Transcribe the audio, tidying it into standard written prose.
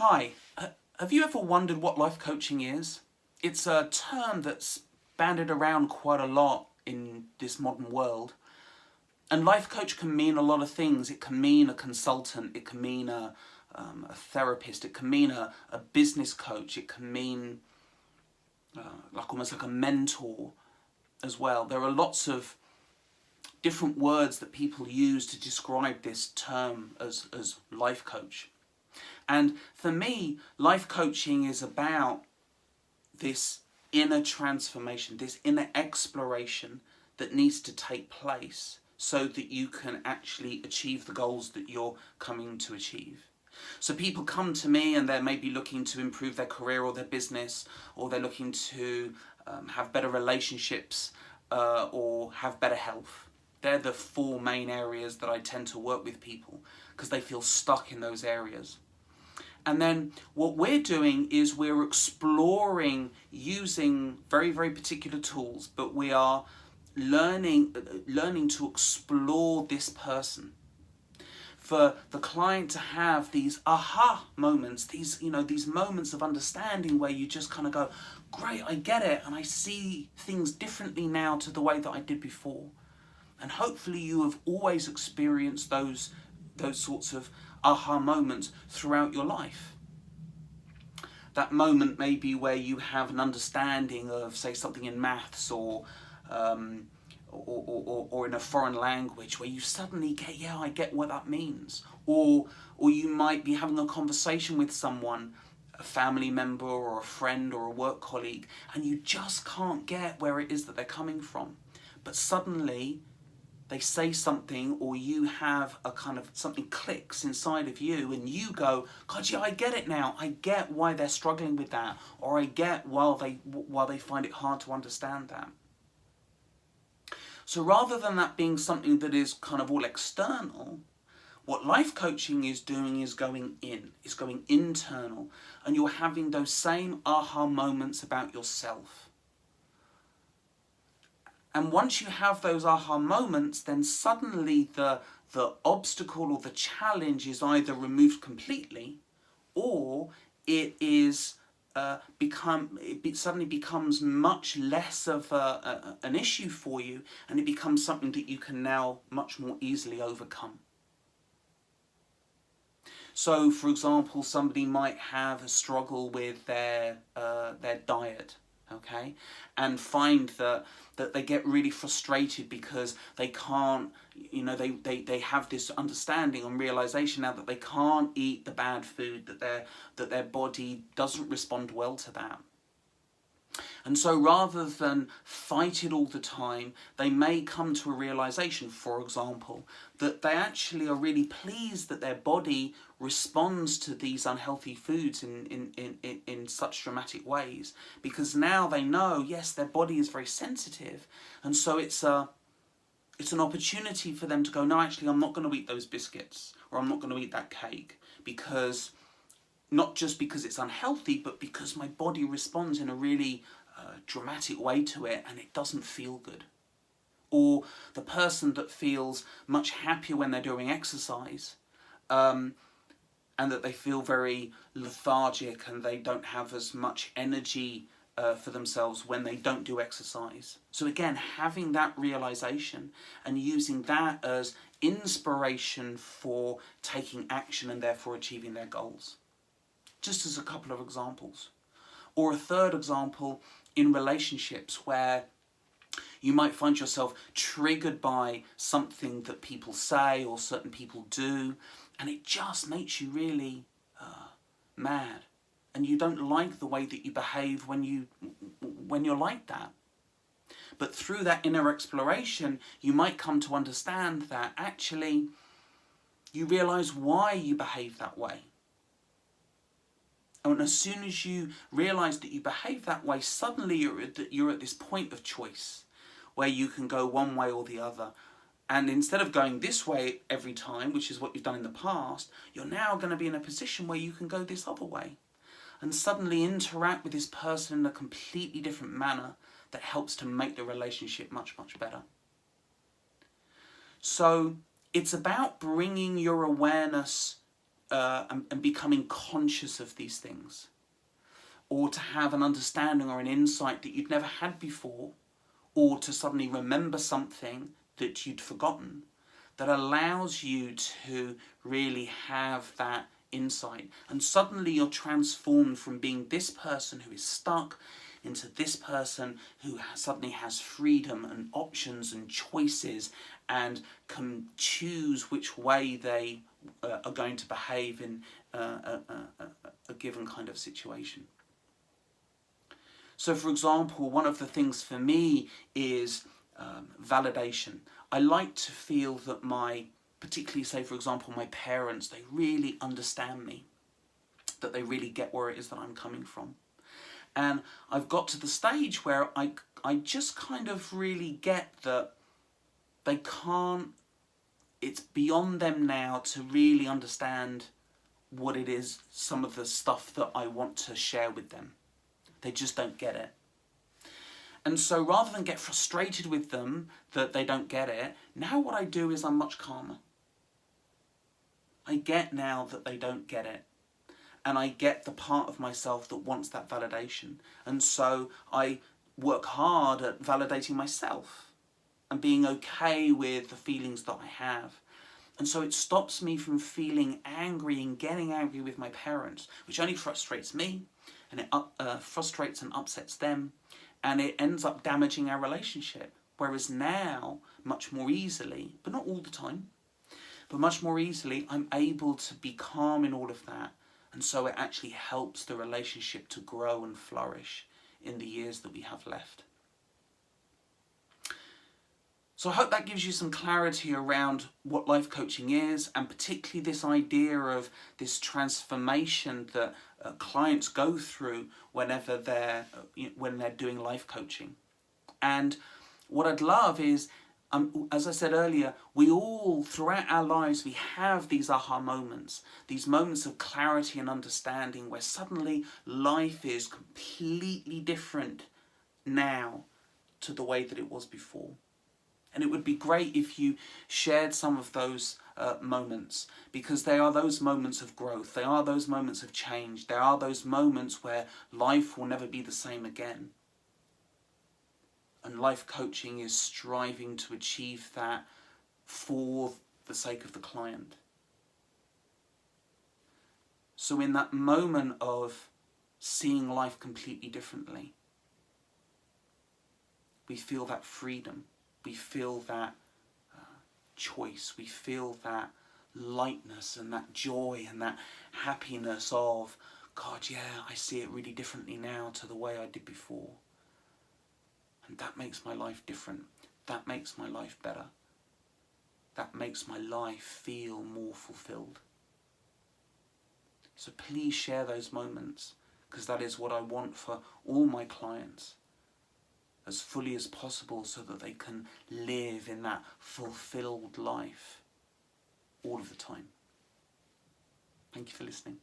Hi, have you ever wondered what life coaching is? It's a term that's bandied around quite a lot in this modern world. And life coach can mean a lot of things. It can mean a consultant, it can mean a therapist, it can mean a business coach, it can mean almost like a mentor as well. There are lots of different words that people use to describe this term as life coach. And for me, life coaching is about this inner transformation, this inner exploration that needs to take place so that you can actually achieve the goals that you're coming to achieve. So people come to me and they're maybe looking to improve their career or their business, or they're looking to have better relationships or have better health. They're the four main areas that I tend to work with people because they feel stuck in those areas. And then what we're doing is we're exploring using very, very particular tools, but we are learning to explore this person. For the client to have these aha moments, these moments of understanding where you just kind of go, great, I get it, and I see things differently now to the way that I did before. And hopefully you have always experienced those sorts of aha moments throughout your life. That moment may be where you have an understanding of, say, something in maths or in a foreign language, where you suddenly get, yeah, I get what that means. Or you might be having a conversation with someone, a family member or a friend or a work colleague, and you just can't get where it is that they're coming from. But suddenly they say something, or you have a kind of something clicks inside of you and you go, God, yeah, I get it now. I get why they're struggling with that, or I get why they find it hard to understand that. So rather than that being something that is kind of all external, what life coaching is doing is going internal, and you're having those same aha moments about yourself. And once you have those aha moments, then suddenly the obstacle or the challenge is either removed completely, or it suddenly becomes much less of an issue for you, and it becomes something that you can now much more easily overcome. So, for example, somebody might have a struggle with their diet, okay, and find that they get really frustrated because they can't, they have this understanding and realization now that they can't eat the bad food, that their body doesn't respond well to that. And so rather than fight it all the time, they may come to a realization, for example, that they actually are really pleased that their body responds to these unhealthy foods in such dramatic ways, because now they know, yes, their body is very sensitive, and so it's an opportunity for them to go, no, actually, I'm not going to eat those biscuits, or I'm not going to eat that cake, because not just because it's unhealthy, but because my body responds in a really dramatic way to it, and it doesn't feel good. Or the person that feels much happier when they're doing exercise, and that they feel very lethargic and they don't have as much energy for themselves when they don't do exercise. So again, having that realization and using that as inspiration for taking action and therefore achieving their goals. Just as a couple of examples. Or a third example, in relationships, where you might find yourself triggered by something that people say or certain people do, and it just makes you really mad, and you don't like the way that you behave when you're like that. But through that inner exploration, you might come to understand that actually you realize why you behave that way. And as soon as you realise that you behave that way, suddenly you're at this point of choice where you can go one way or the other. And instead of going this way every time, which is what you've done in the past, you're now going to be in a position where you can go this other way and suddenly interact with this person in a completely different manner that helps to make the relationship much, much better. So it's about bringing your awareness and becoming conscious of these things, or to have an understanding or an insight that you'd never had before, or to suddenly remember something that you'd forgotten, that allows you to really have that insight. And suddenly you're transformed from being this person who is stuck into this person who suddenly has freedom and options and choices and can choose which way they are going to behave in a given kind of situation. So, for example, one of the things for me is validation. I like to feel that particularly say, for example, my parents, they really understand me, that they really get where it is that I'm coming from. And I've got to the stage where I just kind of really get that they can't, it's beyond them now to really understand what it is, some of the stuff that I want to share with them. They just don't get it. And so rather than get frustrated with them that they don't get it, now what I do is I'm much calmer. I get now that they don't get it. And I get the part of myself that wants that validation. And so I work hard at validating myself and being okay with the feelings that I have. And so it stops me from feeling angry and getting angry with my parents, which only frustrates me, and it frustrates and upsets them, and it ends up damaging our relationship. Whereas now, much more easily, but not all the time, but much more easily, I'm able to be calm in all of that. And so it actually helps the relationship to grow and flourish in the years that we have left. So I hope that gives you some clarity around what life coaching is, and particularly this idea of this transformation that clients go through whenever when they're doing life coaching. And what I'd love is, as I said earlier, we all, throughout our lives, we have these aha moments, these moments of clarity and understanding where suddenly life is completely different now to the way that it was before. And it would be great if you shared some of those moments, because they are those moments of growth, they are those moments of change, there are those moments where life will never be the same again. And life coaching is striving to achieve that for the sake of the client. So in that moment of seeing life completely differently, we feel that freedom, we feel that choice, we feel that lightness and that joy and that happiness of, God, yeah, I see it really differently now to the way I did before. And that makes my life different. That makes my life better. That makes my life feel more fulfilled. So please share those moments, because that is what I want for all my clients, as fully as possible, so that they can live in that fulfilled life all of the time. Thank you for listening.